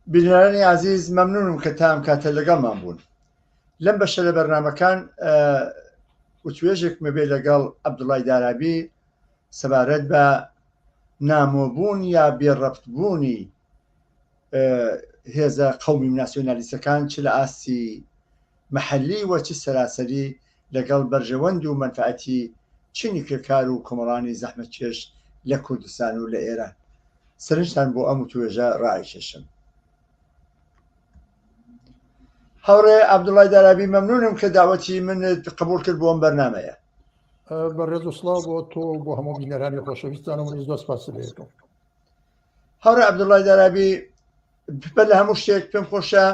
بینەرانی عزیز مەمنونم کە تام کاتە لەگەڵمان بوون. لەم بەشە لە بەرنامەکان وتوێژێکمە بێ لەگەڵ عەبدوڵای دارابی سەبارەت بە نامۆبوون یا بێڕەبتبوونی هێزە قەومی ناسیۆنالیستەکان چ لە ئاستی مەحەلی وە چ سەراسەری لەگەڵ بەرژەوەند و مەنفعەتی چینی کرێکار و کۆمەڵانی زەحمەتکێش لە کوردستان و لە ئێران. سەرنجتان بۆ ئەم وتوێژە ڕائیکێشم. هەوڕێ عەبدوڵای دارابی مەمنونم کە داوەتی من قبول کرد بۆ ئەم بەرنامەیە. بەڕێز و سڵاو بۆ تۆ بۆ هەموو بینەرانی خۆشەویستان و منیش زۆر سپاس دەکەم. هەوڕێ عەبدوڵای دارابی بە لە هەموو شتێک پێم خۆشە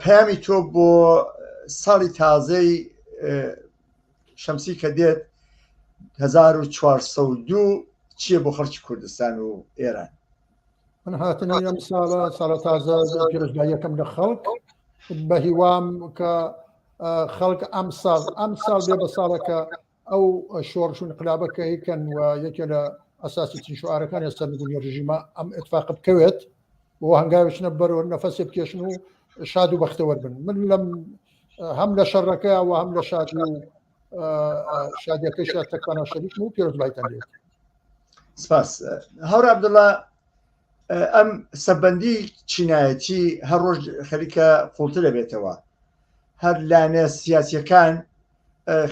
پەیامی تۆ بۆ ساڵی تازەی شەمسی کە دێت 1402 چییە بۆ خەڵکی کوردستان و ئێران؟ من هاتنەوەی ئەم ساڵە تازە پیرۆزباییەکەم لە خەڵک بە هیوام کە خەڵک ئەم ساڵ بێ بە ساڵەکە ئەو شۆڕش و انقلابەکە هیکەن و یەکێ لە ئەساسی ترین شعارەکانی سەرنگونی ڕژیمە ئەم ئێتفاق بکەوێت بۆ هەنگاویشنە بەرەوە نەفەسێ بکێشن و شاد و بەختەوەر بن. من لەم هەم لە شەڕەکە و هەم لە شادی و شادیەکەی شاتەکانە شەریکم و پیرۆزبایتان لێت. سپاس. هەوڕە عەبدوڵا، ئەم سەبەندی چینایەتی هەر ڕۆژ خەریکە قوڵتر دەبێتەوە. هەر لانە سیاسیەکان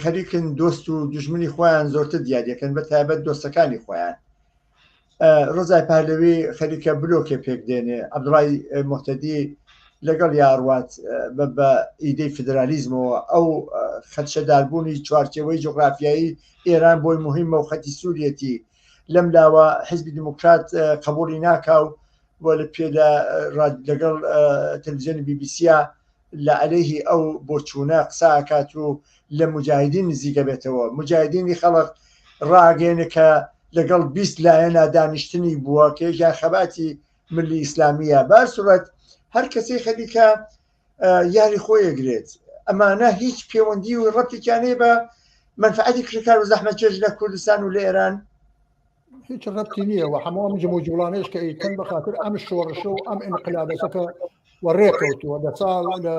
خەریکن دۆست و دوژمنی خۆیان زۆرتر دیاریەکەن بە تایبەت دۆستەکانی خۆیان. ڕۆزای پهلەوی خەریکە بلۆکێ پێک دێنێ، عەبدوڵای موحتەدی لەگەڵ یاڕوات بە ئیدەی فدرالیزمەوە ئەو خەدشەداربوونی چوارچێوەی جوغرافیایی ئێران بۆی مهمە و خەتی سووریەتی لەم لاوە حیزبی دیموکرات قبوڵی ناکاو بۆ لە پێدا لەگەڵ تەلەڤیزیۆنی بیبیسیە لە عەلەیهی ئەو بۆچوونە قسە ئاکات و لە موجاهیدین نزیکە بێتەوە. موجاهیدینی خەڵق ڕاگەێنە کە لەگەڵ 20 لایەنە دانیشتنی بووە کە یەکیان خەباتی ملی ئیسلامیە. باسوورەت هەر کەسەی خەریکە یاری خۆی ئەگرێت. ئەمانە هیچ پەیوەندی و ڕەبتێکیان هەیە بە مەنفعەتی کرێکار و زەحمەتکێش لە کوردستان و لە ئێران؟ هیچ ڕەبتی نییە و هەموو ئەم جەمە و جوڵانەیەش کە ئەیکەن بەخاتر ئەم شۆڕشە و ئەم ئینقلابەکە وەڕێکەوتووە لە ساڵ لە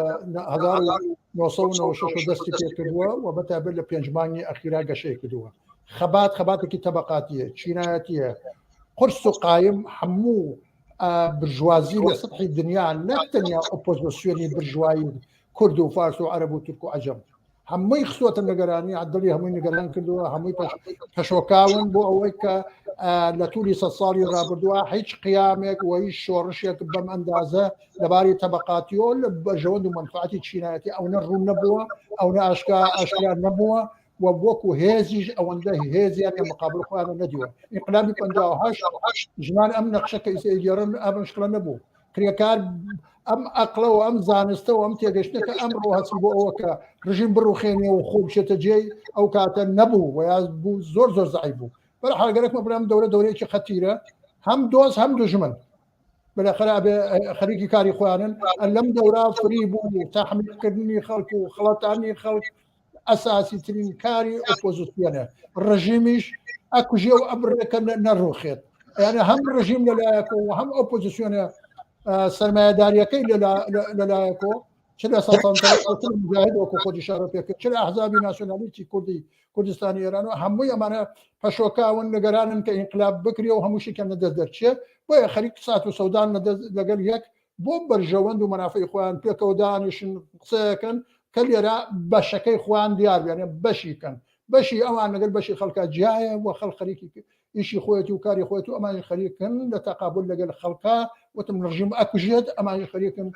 1996 دەستی پێ کردووە و بەتابەت لە 5 مانگی ئەخیرا گەشەی کردووە. خەباتێکی تەبەقاتیە، چینایەتیە، قرس و قایم هەموو برژوازی لە سطحی دنیا نەک تەنیا ئۆپۆزیسیۆنی برژوایی کورد و فارس و عەرەب و تورک و عەجەم هەمووی خستووەتە نەگەرانی، عەدڵی هەمووی نەگەران کردووە، هەمووی پەشۆکاون بۆ ئەوەی کە لە تووری 100 ساڵی ڕابردووە هیچ قیامێک و هیچ شۆڕشێک بەم ئەندازە لەباری تەبەقاتیۆ لە بەرژەوەند و منفعەتی چینایەتی ئەوە ڕوون نەبووە، ئەوە ئاشکرا نەبووە و وەکو هێزیش ئەوەندە هێزیان لە مقابل خۆیان نەدیوە. ئینقلابی 58 ژمان ئەم نەخشەکە ئیسێگەڕن ئەم مشکلە نەبوو. کرێکار ئەم ئەقڵە و ئەم زانستە و ئەم تێگەشتەکە ئەمڕۆ هەستی بۆ ئەوە کە ڕژیم بڕوخێنێ و خۆ بچێتە جێی ئەو کاتە نەبوو و یا بوو زۆر زەعیف بوو. بەڵام حاڵگەرەکمە بڵام دەورەیەکی خەتیرە، هەم دۆست هەم دوژمن بەلاخەرا خەریکی کاری خۆیانن. لەم دەورا فری بوو تەحمیلکردنی خەڵک و خەڵەتانی خەڵک ئەساسی ترین کاری ئۆپۆزیسیۆنە. ڕژیمیش ئەکوژێ و ئەبرەکە نەڕوخێت، یعنی هەم ڕژیم لەلایەکە و هەم ئۆپۆزیسیۆنە سەرمایەداریەکەی لەلایەکۆ چ لە مجاهد وەکو خۆی شارە پێکرد، چ لە ئەحزابی ناسیۆنالیستی کوردستانی ئێران و هەمووی ئەمانە پەشۆکاون نەگەرانن کە ئینقلاب بکرێ و هەمووشیکە نەدەست دەرچێت. بۆیە خەریک سات و سەودان لەگەڵ یەک بۆ بەرژەوەند و مەنافعی خۆیان پێکەوە دانیشن قسەکەن کە لێرە بەشەکەی خۆیان دیار بێنێ بەشیکەن، بەشی ئەوان لەگەر بەشی خەڵکە جیایە و خەڵ خەریکی ئیشی خۆیەتی و کاری خۆیەت و ئەمانی خەریکن لە تەقابل لەگەڵ خەڵکە وتم ڕژیم ئەکوژێت، ئەمانی خەریکن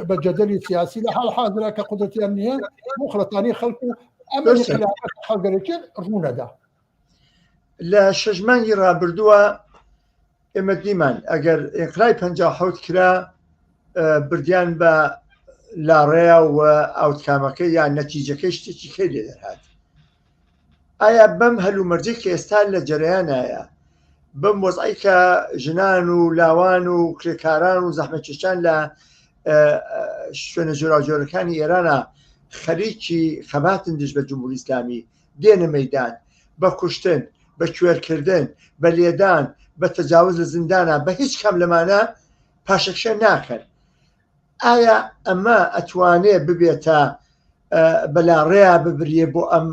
بە جەدەلی سیاسی لە حاڵ حاضرە کە قودرەتیان نییە بۆ خەڵەتانی خەڵک و ئەمە خەڵگەرێکێت ڕوونەدا. لە 6 مانگی ڕابردووە ئێمە دیمان ئەگەر ئینقلابی 57 کرا بردیان بە لاڕێیا و ئاوتکامەکەی یان نەتیجەکەی شتێکی کەی لێ دەرهات. ئایا بەم هەلومەرجەی کە ئێستا لە جەرەیانایە بەم وەزعی کە ژنان و لاوان و کرێکاران و زەحمەتکێشان لە شوێنە جۆراوجۆرەکانی ئێرانە خەریکی خەباتن دژ بە جمهوری ئیسلامی دێنە مەیدان بە کوشتن، بە کوێرکردن، بە لێدان، بە تەجاوز لە زیندانە، بە هیچ کەم لەمانە پاشەکشە ناکەن. ئایا ئەمە ئەتوانێ ببێتە بەلاڕێیا ببرێ بۆ ئەم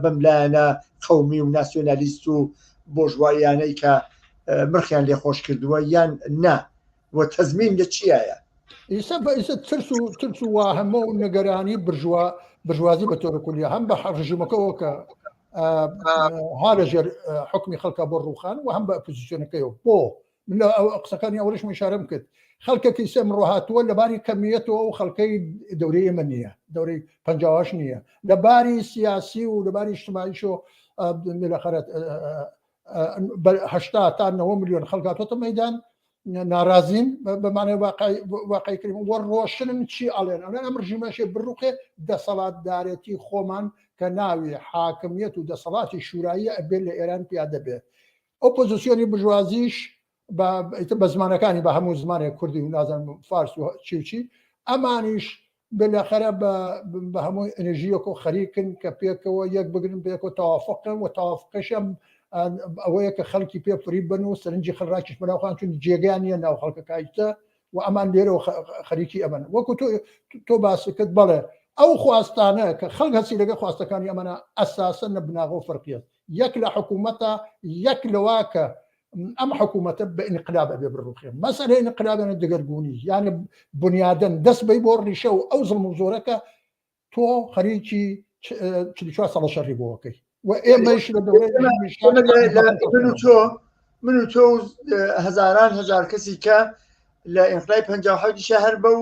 بەملایەنە قەومی و ناسیۆنالیست و بۆژواییانەی کە مرخیان لێ خۆش کردووە یان نا وە تەزمین لە چیایە؟ ئیسا ترس و هەموو نەگەرانی برژوازی بە تۆرە کولیە هەم بە ڕژیمەکەەوە کە ها لەژێر حکمی خەڵکە بۆ ڕووخان و هەم بە ئۆپۆزیسیۆنەکەیەوە بۆ من لە قسەکانی ئەوەش مشارەم کرد خەڵکێکی سێم ڕۆهاتووە لەباری کەمیەتەوە و خەڵکەی دەورەی ئێمە نییە دەورەی 50 نییە لەباری سیاسی و لەباری اجتماعیش و لەخەرەت 80 تا 90 ملیۆن خەڵکاتۆتە مەیدان ناڕازین بەمانەوە واقعیکردن وە ڕۆشنن چی ئەڵێن ئەم ڕژیمەشێ بڕوقێ دەسەڵاتدارەتی خۆمان کە ناوی حاکمیت و دەسەڵاتی شورایی ئەبێت لە ئێران پیادە بێت ئۆپۆزیسیۆنی برژوازیش بە زمانەکانی بە هەموو زمانێک کوردی و نازانم فارس و چی ئەمانیش بەلاخەرە بە هەموو ئەنرژیەک و خەریکن کە پێکەوە یەک بگرن پێکەوە تەوافقن و تەوافقەشەم ئەوەیە کە خەڵکی پێ فری بن و سەرنجی خەڵراکیش بەناوخان چون جێگەیانە ناو خەڵکەکایتە و ئەمان لێرەوە خەریکی ئەمن وەکو تۆ باسکرد بەڵێ ئەو خواستانە کە خەڵک هەسی لەگە خواستەکانی ئەمانە ئەساسن لە بناغ و فەرقیت یەک لە حکوومەتە یەک لەواکە ئەم حکوومەتە بە ئینقلاب ئەبێ بڕوخێ مەسەلە ئینقلابانە دەگەربوونی یعنی بنیادەن دەست بەی بۆ ڕیشە و ئەو زڵم و زۆرەکە تۆ خەریکی 44 ساڵە شەڕی بۆەکەی و ئێمەش لە من و تۆ هەزاران هەزار کەسی کە لە ئینقلای 57 هەر بەو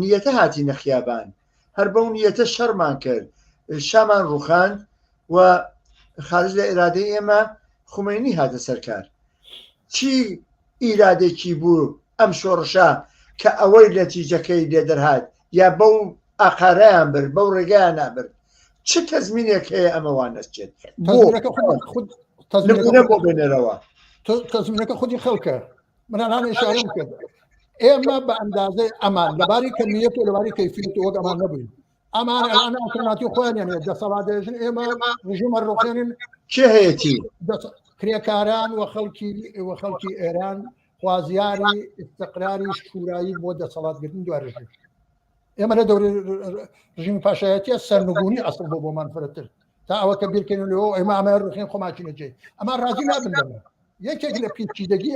نیەتە هاتی نەخیابان هەر بەو نیەتە شەڕمان کرد شامان ڕوخاند و خارج لە ئێرادەی ئێمە خومینی هاتە سەرکار چی ئیرادێکی بوو ئەم شۆڕشە کە ئەوەی نەتیجەکەی لێ دەرهات یا بەو ئاقارەیان برد بەو ڕێگایان نابرد چ تەزمینێک هەیە ئەمەوان نەچێت بۆ بێنەرەوە تەزمینەکە خودی خەڵکە منان ئشارەم کرد ئێمە بە ئەندازەی ئەمان لەباری کەمیەت و لەباری کەیفیت وەک ئەمان نەبووین ئەمان ئەلانە ئۆتۆماتی خۆیانیان دەسەڵاتدێژن ئێمە ڕژیمە ڕۆخێنن چه هەیەی کرێکاران و خەڵکی ئێران خوازیاری استقراری شورایی بۆ دەسەڵاتگرتن دوارژی ئێمە لە دەوری ڕژیمی پاشایەتیە سەرنگونی ئەسڵ بۆمان فرەتر تا ئەوە کە بیرکەنەوە ئێمە ئەمە ڕوخێن خۆماچینەجێ ئەمە ڕازی نابن لەمە یەکێک لە پیچیدەگی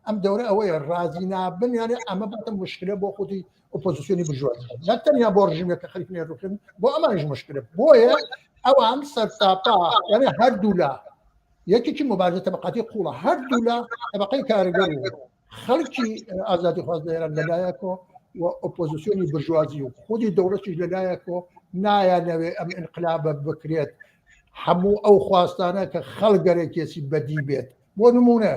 ئەم دەورە ئەوەیە ڕازی نابن یانێ ئەمە بەتە مشکلە بۆ خودی ئۆپۆزیسیۆنی برژوازی نەتەنیا بۆ ڕژیمێکە خەریک لێ ڕوخێن بۆ ئەمانش مشکلە بۆیە ئەوان سەرتاپا یعنی هەردوو لا یەکێکی مبارزە تەبقاتی قوڵە هەردوو لا تەبقەی کارگەر و خەڵکی ئازادی خواست لە ئێران لەلایەکەوە و ئۆپۆزیسیۆنی برژوازی و خودی دەوڵەتیش لەلایەکەوە نایانەوێ ئەم ئینقلابە بکرێت هەموو ئەو خواستانە کە خەڵگەرێکێسی بەدی بێت بۆ نمونە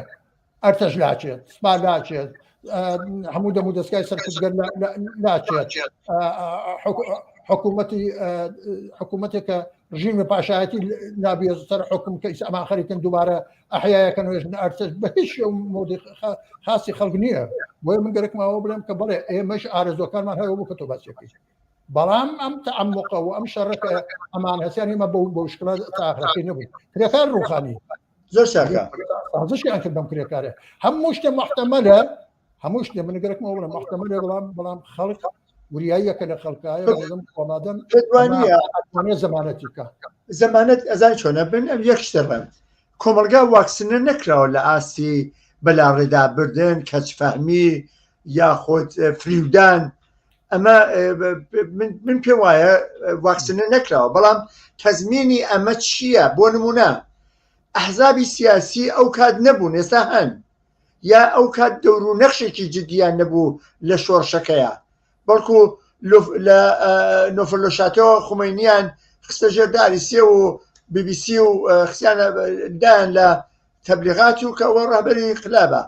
ئەرتەش لاچێت سپا لاچێت هەموو دەمو دەستگای سەرکردگەر لاچێت حکوومەتێکە ژیمی پاشایەتی نابێت سەر حکم کە ئەمان خەریکن دووبارە ئەحیایەکەن ئەرتەش بە هیچ مۆدی خاصی خەڵک نییە بۆیە من گەرەکمەوە بڵێم کە بڵێ ئێمەش ئارەزۆکانمان هەیە بۆ کە تۆ باسیەکەی بەڵام ئەم تەعەمقە و ئەم شەڕەکە ئەمان هەسیان ئێمە بە شکڵە تاخرەکەی نەبوو کرێکار ڕوخانی زۆر شاکە زشیان کرد بەم کرێکارە هەموو شتێ محتەمەلە هەموو شتێ من گەرەکمەوە بڵێم محتەمەلە بەڵام خەڵک وریاییەکە لە خەڵکایە بەڵام کۆمادەن توانێ زەمانەتیکە زەمانەت ئەزان چۆنە بن ئەم یەک شتەڕەن کۆمەلگا واکسنە نەکراوە لە ئاستی بەلاڕێدابردن کەچفەهمی یاخۆت فریودان ئەمە من پێ وایە واکسنە نەکراوە بەڵام تەزمینی ئەمە چییە بۆ نمونە ئەحزابی سیاسی ئەو کات نەبوون ئێستا هەن یا ئەو کات دەور و نەخشێکی جدیان نەبوو لە شۆڕشەکەیە بەڵکو لە نۆفلۆشاتەوە خومینیان خستە ژێرداری سێ و BBC و خسیانە دایان لە تەبلیغات و کە ئەوە ڕاهبەری انقلابە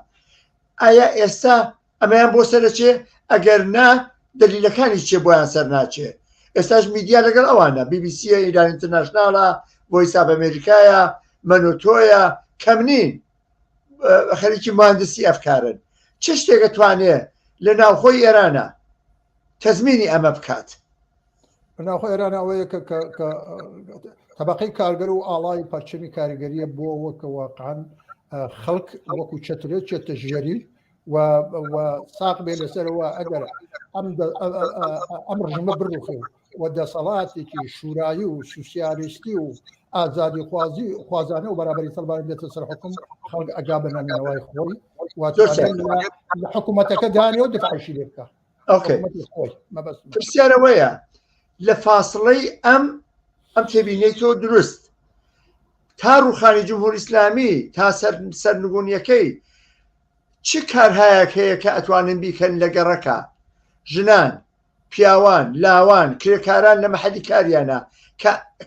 ئایا ئێستا ئەمەیان بۆ سەرچێ ئەگەر نا دلیلەکانی چێ بۆیان سەر ناچێ ئێستاش میدیا لەگەڵ ئەوانە BBC ئیران ئینتەرناشناڵە بۆی ساب ئەمریکایە مەنۆتۆیە کەم نین خەریکی مهندسی ئەفکارن چ شتێکە توانێ لە ناوخۆی ئێرانە تەزمینی ئەمە بکات ناوخۆی ئێران ئەوەیە کە تەبەقەی کارگەر و ئاڵای پەرچەمی کاریگەریە بۆ وەکە واقعاً خەڵک وەکو چەترێت چێتە ژێری وساق بين السنة أجر أمر جمع بروخي ودا صلاتي شورای و سوسیالیستی و آزادی خوازانه و برابری طلبان دێتە سەر حکم خەڵک ئەگابنە نەوەی خۆی لە حکوومەتەکە دانێ و دفاعشی لێ بکە. پرسیارەوەیە لە فاصلەی ئەم تێبینیتەوە دروست تا ڕووخانی جمهوری ئیسلامی تا سەرنگونیەکەی چ کارهایەک هەیە کە ئەتوانن بیکەن لە گەڕەکە ژنان پیاوان لاوان کرێکاران لە مەحەلی کاریانە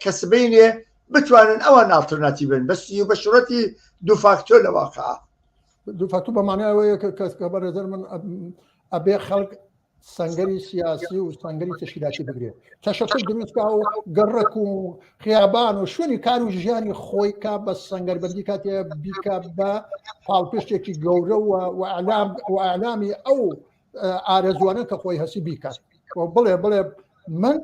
کە سبەینێ بتوانن ئەوان ئالتەرناتیڤ بن بەستی و بە شوڕەتی دووفاکتۆر لە واقعە دووفاکتۆر بەمانایەوەیە کە بەڕێزەر من ئەبێ خەڵک سەنگەری سیاسی و سەنگەری تەشکیلاتی بگرێت تەشەکر دروستکە و گەڕک و خیابان و شوێنی کار و ژیانی خۆی کا بە سەنگەربەندی کاتێ بیکە بە پاڵپشتێکی گەورە و ئەعلامی ئەو ئارەزوانە کە خۆی هەسی بیکات بڵێ من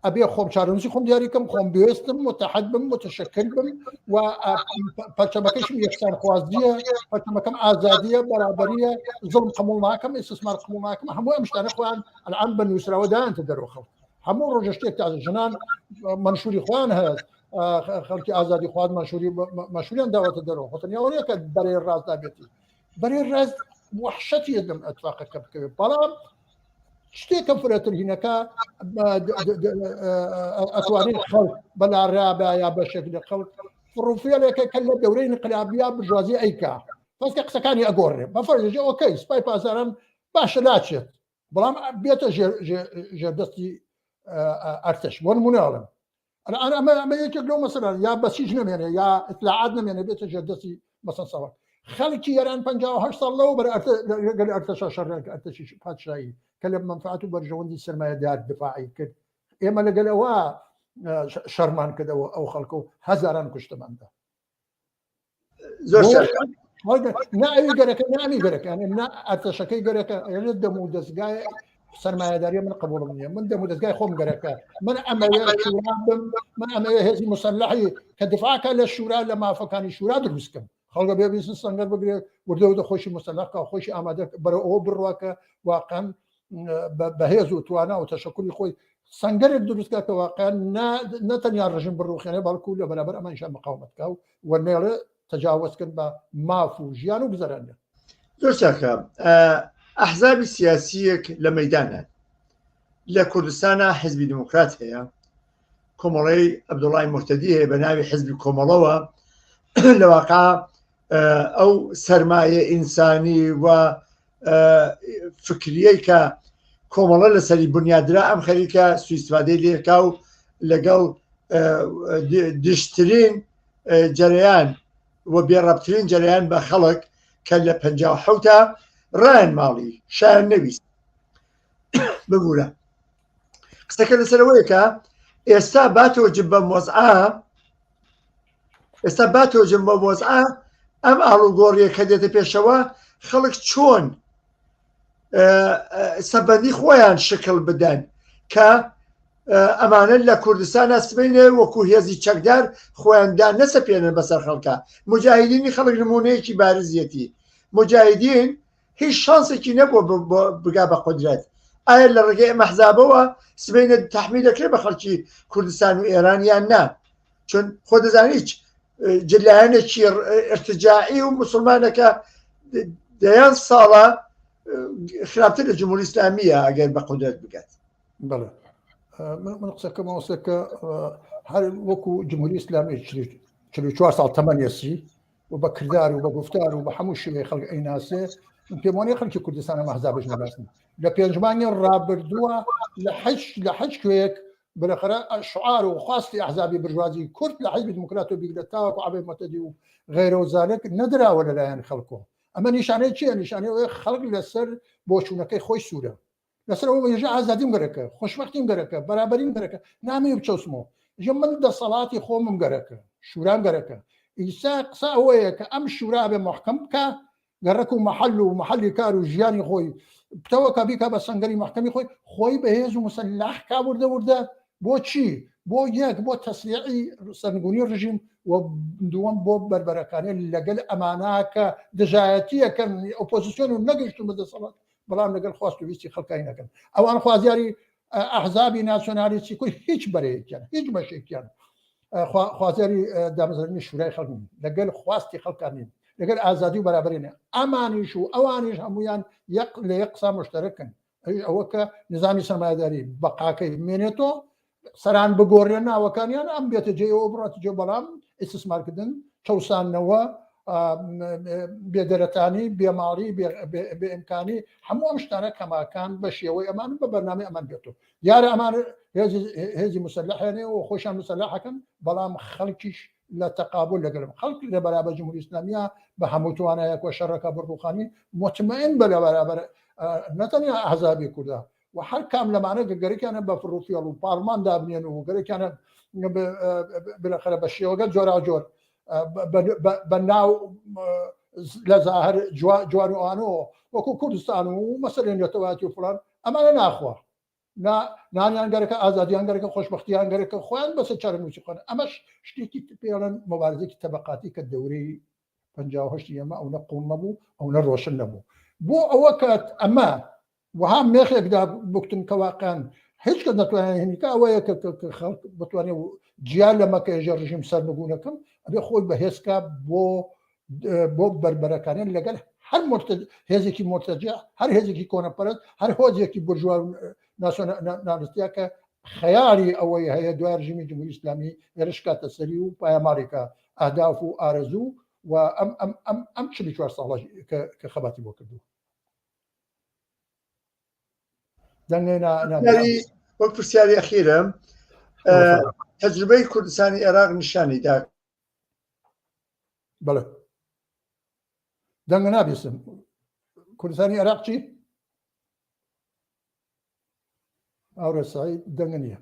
ئەبێ خۆم چارەنووسی خۆم دیاریکەم خۆم بوێستم متحد بم متشکل بم و پەرچەمەکەشم یەکسان خوازیە پەرچەمەکەم ئازادیە بەرابەریە زڵم قبوڵ ناکەم ئیستثمار قبوڵ ناکەم هەموو ئەم شتانە خۆیان ئەلعان بە نووسراوە دایانتە دەرەوە هەموو ڕۆژە شتێک تا ژنان منشوری خۆیان هەیە خەڵکی ئازادی خواز مەشوریان داوەتە دەرەوە خۆتەنیاوەیە کە بەرەی ڕاست دابێتی بەرەی ڕاست وحشەتی لەم ئەتفاقەکە بکەوێت بەڵام شتێکم فرەتر هینەکە ئەتوانین خەڵک بەلاڕابە یا بەشێک لە خەڵک فڕوفێلێکە کە لە دەورەی انقلابیە برژوازی ئەیکا بەسکە قسەکانی ئەگۆڕێ بەفەرجێ ئۆکەی سوپای پازاران باشە لاچێت بەڵام بێتە ژێردەستی ئەرتش بۆ نمونەڵم ئەمە یەکێک لەو مەسەلان یا بەسیج نمێنێ یا ئیطلاعات نمێنێ بێتە ژێردەستی مەسەن سەوە خەڵکی ئێران 58 ساڵ لەوە بەرگەل ئەرتەشە شەڕێک ئەرتەشی پادشایی کە لە منفعات و بەرژەوەندی سەرمایەدار دفاعی کرد ئێمە لەگەلەوە شەرمان کردەوە ئەو خەڵکە و هەزاران کوشتماندا ناوی گەرەکە نامی گەرەکان ئەرتەشەکەی گەرەکە ئێرە دەم و دەستگای سەرمایەداری من قبوڵم نییە من دەم و دەستگای خۆم گەرەکە من ئەمەوێ شورا بم من ئەمەوێ هێزی مسلحی کە دفاعکە لە شورا لە مافەکانی شورا دروستکەم خەڵکە بێبیستن سەنگەر بگرێت وردە و خۆشی مسلحکە خۆشی ئامادە بەرە ئەوە بڕواکە واقعا بەهێز و توانە و تەشەکولی خۆی سەنگەرێک دروستکە کە واقعا نەتەنیا ڕژیم بڕوخێنێ بەڵکو لە بەرابەر ئەمانشان مقاومەتکە و نێڵێ تەجاوزکرد بە ماف و ژیان و گزەرانە زۆر چاکە ئەحزابی سیاسیەک لە مەیدانە لە کوردستانە حزبی دموکرات هەیە کۆمەڵەی عەبدوڵای موحتەدی هەیە بە ناوی حزبی کۆمەڵەوە لە واقع ئەو سەرمایە ئینسانی و فکریەی کە کۆمەڵە لەسەری بنیادرا ئەم خەریکە سوئیسفادەی لێکا و لەگەڵ دشترین جەریان و بێڕەبترین جەریان بە خەڵک کە لە 57 ڕایان ماڵی شایان نەویست ببوورە قسەکە لەسەرەوەیە کە ئێستا باتۆجب بە مۆزعە ئەم ئاڵوگۆڕیە کە دێتە پێشەوە خەڵک چۆن سەبەندی خۆیان شکل بدەن کە ئەمانە لە کوردستان سبینێ وەکو هێزی چەکدار خۆیاندا نەسەپێنن بەسەر خەڵکە مجاهدینی خەڵک نمونەیەکی بارزیەتی مجاهدین هیچ شانسێکی نەبووە بگا بە قودرەت ئایا لە ڕێگەی مەحزابەوە سبینە تەحمیل دەکرێت بە خەڵکی کوردستان و ئێرانیان نا چون خۆ دەزانیت جلایەنێکی ارتجاعی و مسلمانەکە دەیان ساڵە خراپتر لە جمهوری ئیسلامیە ئەگەر بە قودرەت بگات بەڵێ من قسەکەم ئەوسەکە هەر وەکو جمهوری ئیسلامی 44 ساڵ تەمەنیەسی و بە کردار و بە گفتار و بە هەموو شوێ خەڵک ئەیناسێ پێم وانێ خەڵکی کوردستانە مەحزابش نەباسن لە پێنجمانی ڕابردووە لە حەج کوێیەک بالاخره شعار و خواستی ئەحزابی برژوازی کورد لە حزبی دموکرات و بیگرێت تاوەکو عەبێ مەتەدی و غیرە و زالێک نەدراوە لەلایەن خەڵکۆ ئەمە نیشانەی چییە نیشانەی خەڵک لەسەر بۆچوونەکەی خۆی سوورە لەسەر ئەوە ژە ئازادیم گەرەکە خۆشبەختیم گەرەکە بەرابەریم گەرەکە نامێ بچەوسمەوە ژە من دەسەڵاتی خۆمم گەرەکە شورام گەرەکە ئیسا قسە ئەوەیە کە ئەم شورا بێ محکەم بکە گەڕک و محلی کار و ژیانی خۆی بتەوە بیکە بە سەنگەری محکەمی خۆی بەهێز و مسلح کا وردە بۆ چی بۆ یەک بۆ تەسریعی سەرنگونی ڕژیم و دووەم بۆ بربەرەکانی لەگەل ئەمانە کە دژایەتیەکەن ئۆپۆزیسیۆن و نەگەیشتون بەدەسەڵات بەڵام لەگەڵ خواست و ویستی خەڵکای نەکەن ئەوان خوازیاری ئەحزابی ناسیۆنالیستی کوردی هیچ بەرەیەکیان هیچ بەشێکیان خوازیاری دامەزرانی شورای خەڵک لەگەل خواستی خەڵکان نین لەگەل ئازادی و بەرابەرینە ئەمانیش و ئەوانیش هەمویان یەک لە یەک قسە مشتەرەکن ئەوە کە نظامی سەرمایه‌داری بەقاکەی مێنێتەوە سەران بگۆڕێن ناوەکانیان ئەم بێتە جێەوە بڕاتە جێ بەڵام ئیسtismarکردن چەسانەوە بێدەرەتانی بێماڵی بێئیمکانی هەموو ئەم شتانە کەماکان بە شێوەی ئەمان بە بەرنامەی ئەمان بێتەوە دیارە ئەمان هێزی مسلحێنێ و خۆشیان مسلحەکەن بەڵام خەڵکیش لە تەقابل لەگەڵم خەڵک لە بەرابەر جمهوری ئیسلامیە بە هەموو توانایەک و شەڕەکە بڕوخانی مطمئن بە لە بەرابەر نەتەنیا ئەحزابی کوردە و هەر کام لەمانە گەرەکیانە بە فڕوفیاڵ و پاڵمان دابنێن و گەرەکیانە بلەخەرە بە شێوەگە جۆرا جۆر بە ناو لە زاهر جوان وانەوە وەکو کوردستان و مەسەرێنێتەوەاتی و فڵان ئەمانە ناخوا نانیان گەرەکە ئازادیان گەرەکە خۆشبەختیان گەرەکە خۆیان بەسە چارەنووسی خۆن ئەمەش شتێکی پێڵەن مەبارزێکی تەبەقاتی کە دەورەی 58 ئەمە ئەو نەقوڵ نەبوو ئەو نەڕۆشن نەبوو بۆ ئەوە کات ئەمە وها مێخێکدا بکتن کەواقعان هیچ کە نەتوانێت هێنیکە ئەوەیە کە خەڵک بتوانێت گیان لە مەکەژە ڕژیم سەرنگونەکەم ئەبێ خۆی بەهێزکە بۆ بربەرەکانیان لەگەل هەر هێزێکی مرتەجع هەر هێزێکی کۆنەپەرست هەر هۆزێکی بورژوا ناوستیا کە خەیاری ئەوەی هەیە دوای ڕژیمی جمهوری ئیسلامی هێرش کاتە سەری و پایەماڵێکە ئاهداف و ئارەزوو و ئەم 44 ساڵە کە خەباتی بۆ کردووە وەک پرسیاری ئەخیرم تەجروبەی کوردستانی عێراق نیشانی دا بەڵێ دەنگە نابیستم کوردستانی عێراق چی؟ ئەوڕێ سەعید دەنگە نییە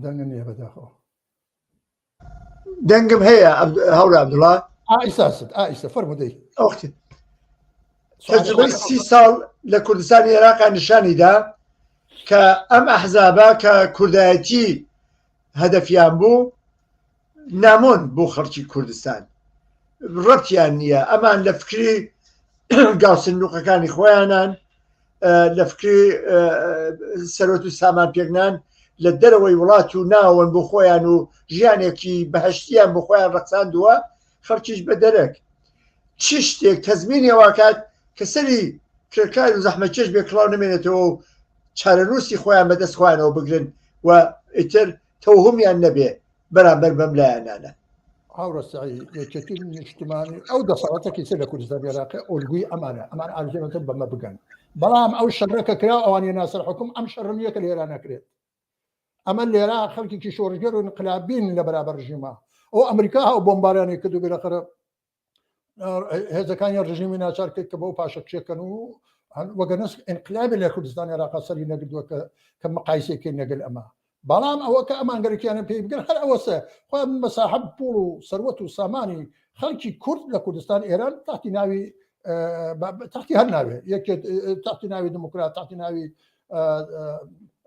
دەنگە نییە بەداخەوە دەنگم هەیە هەورە عەبدوڵڵا ئائیسە فەرمودەی ئەوختی تەجروبەی 30 ساڵ لە کوردستانی عێراق نیشانیدا کە ئەم ئەحزابە کە کوردایەتی هەدەفیان بوو نامۆن بۆ خەڵکی کوردستان ڕەبتیان نییە ئەمان لە فکری گاوسندوقەکانی خۆیانان لە فکری سەرۆت و سامان پێکنان لە دەرەوەی وڵات و ناوەن بۆ خۆیان و ژیانێکی بەهەشتیان بۆ خۆیان ڕەخساندووە خەڵکیش بە دەرەک چی شتێک تەزمینی ئەواکات کە سەری کرێکار و زەحمەتکێش بێ کڵاو نمێنێتەوە و چارەنووسی خۆیان بەدەست خۆیانەوە بگرن و ئیتر تەوهمیان نەبێ بەرامبەر بەم لایەنانە هاوڕە سەعید یەکێتی نیشتمانی ئەو دەسەڵاتێکی سەر لە کوردستان عێراقی ئۆلگوی ئەمان ئارزوێنەتە بەمە بگەن بەڵام ئەو شەڕەکە کرا ئەوانی ناسەر حکوم ئەم شەڕنیە کە لێرە نەکرێت ئەمە لێرە خەڵکێکی شۆڕژگەر و انقلابین لە بەرابەر ژیما ئەو ئەمریکا هاو بۆمبارانی کردو بێرەخەرە هێزەکانی ڕژیمی ناچار کرد کە بەو پاشەکشێکەن و وەگەنس انقلابی لە کوردستانی عێراق سەری نەگردووە کە مقایسێکی نەگەل ئەمە بەڵام ئەوە کە ئەمان گەرەکیانە پێی بگەن هەر ئەوەسە خۆیان مەساحەب پوڵ و سەروەت و سامانی خەڵکی کورد لە کوردستان ئێران تاحتی ناوی تاحتی هەر ناوێ یەکێت تاحتی ناوی دموکرات تاحتی ناوی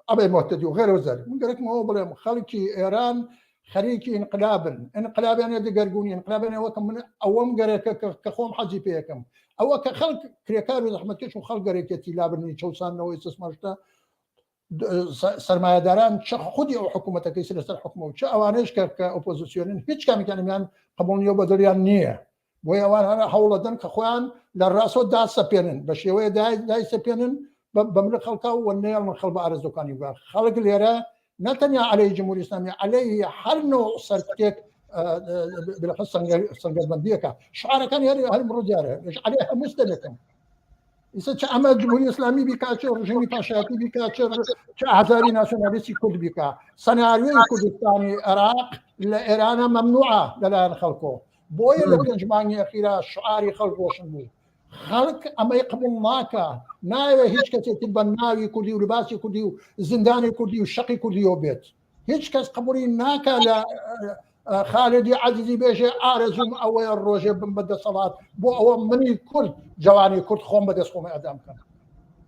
ئەبێ مۆتەدی و غێرە وزەر من گەرەکمەوە بڵێم خەڵکی ئێران خەریکی انقلابیان دەگەرگونی انقلابیانەوە کە من ئەوەم گەرەکە کە خۆم حەزی پێەکەم ئەوە کە خەڵک کرێکار و زەحمەتکەش و خەڵک گەرێکێتی لابرنی چەسانەوەی ئیسtismarشتە سەرمایه‌داران چه خودی ئەو حکوومەتەکەی لەسەر حکومە و چه ئەوانەش کە ئۆپۆزیسیۆنن هیچ کامیان قبوڵنیەوە بەدڵیان نییە بۆی ئەوان هەر هەوڵەدەن کە خۆیان لە ڕاستۆ داسەپێنن بە شێوەیە دایسەپێنن بەمرە خەڵکا و نێڵ من خەڵ بە ئارەزەکانی بە خەڵک لێرە نەتەنیا عەلەی جمهوری ئیسلامی عەلەی هەر نوع سەرکتێک بلەخص سەنگەربەندیەکە شعارەکانی هەر ڕۆ دیارە عەلەی هەموو دەکەن ئیسا چه ئەمە جمهوری ئیسلامی بیکا چه ڕژیمی پاشایەتی بیکا چه ئازاری ناسیۆنالیستی کورد بیکا سەناریۆی کوردستانی عێراق لە ئێرانە مەمنوعە لەلایەن خەڵکۆ بۆیە لە پێنج مانگی ئەخیرا شعاری خەڵک ڕۆشن بوو خەڵک ئەمەی قبوڵ ناکە ناوێ هیچ کەسێکی بە ناوی کوردی و لباسی کوردی و زیندانی کوردی و شەقی کوردیەوە بێت هیچ کەس قبوڵی ناکە لە خالدی عەزیزی بێژێ ئارەزوم ئەوەیە ڕۆژێ بم بەدەسەڵات بۆ ئەوە منی کورد جوانی کورد خۆم بەدەست خۆمە ئەدام بکەن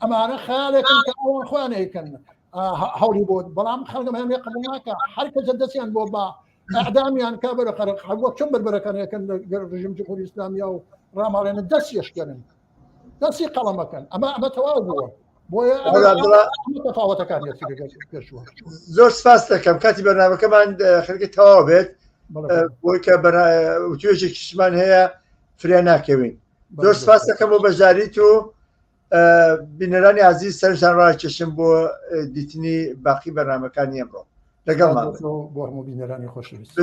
ئەمانە خەیالێکن کە ئەوان خۆیان ئەیکەن هەوڵی بۆ بەڵام خەڵکم هەم قبول ناکە هەرکە جەدەسیان بۆ بە ئەعدامیان کا بەرە خەرق حەوە چۆن بربەرەکان یەکەن ڕژیم جمهوری ئیسلامیا و ڕاماڵێنە دەستیشکەن دەستی قەڵەمەکەن ئەمە تەواو بووە بۆیە تەفاوەتەکان پێشوە. زۆر سپاس دەکەم کاتی بەرنامەکەمان خەرکی تەواو بێت بۆی کە توێژێکیشمان هەیە فرێ ناکەوین. زۆر سپاس دەکەم بۆ بەژاریت و بینەرانی عزیز سەرشان ڕاکێشم بۆ دیتنی باقی بەرنامەکانی ئەمڕۆ لەگەڵمان بۆ هەموو بینەرانی خۆشەویست.